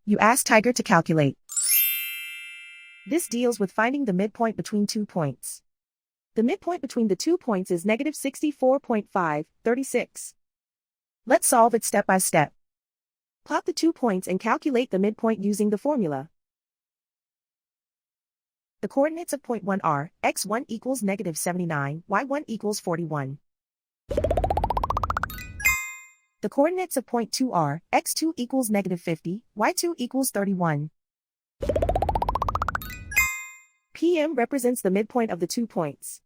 You ask Tiger to calculate. This deals with finding the midpoint between 2 points. The midpoint between the 2 points is negative 64.536. Let's solve it step by step. Plot the 2 points and calculate the midpoint using the formula. The coordinates of point 1 are, x1 equals negative 79, y1 equals 41. The coordinates of point 2 are, x2 equals negative 50, y2 equals 31. PM represents the midpoint of the 2 points.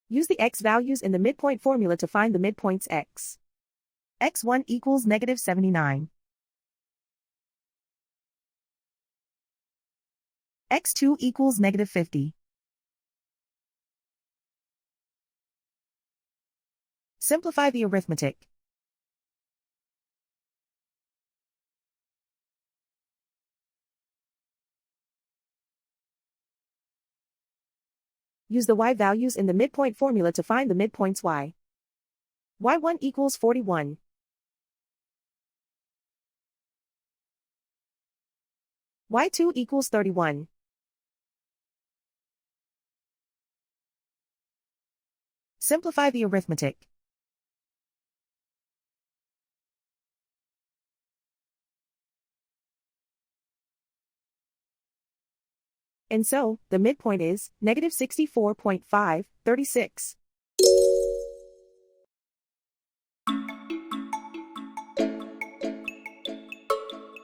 Use the x values in the midpoint formula to find the midpoints x. x1 equals negative 79. x2 equals negative 50. Simplify the arithmetic. Use the y values in the midpoint formula to find the midpoints y. y1 equals 41. y2 equals 31. Simplify the arithmetic. And so, the midpoint is negative 64.536.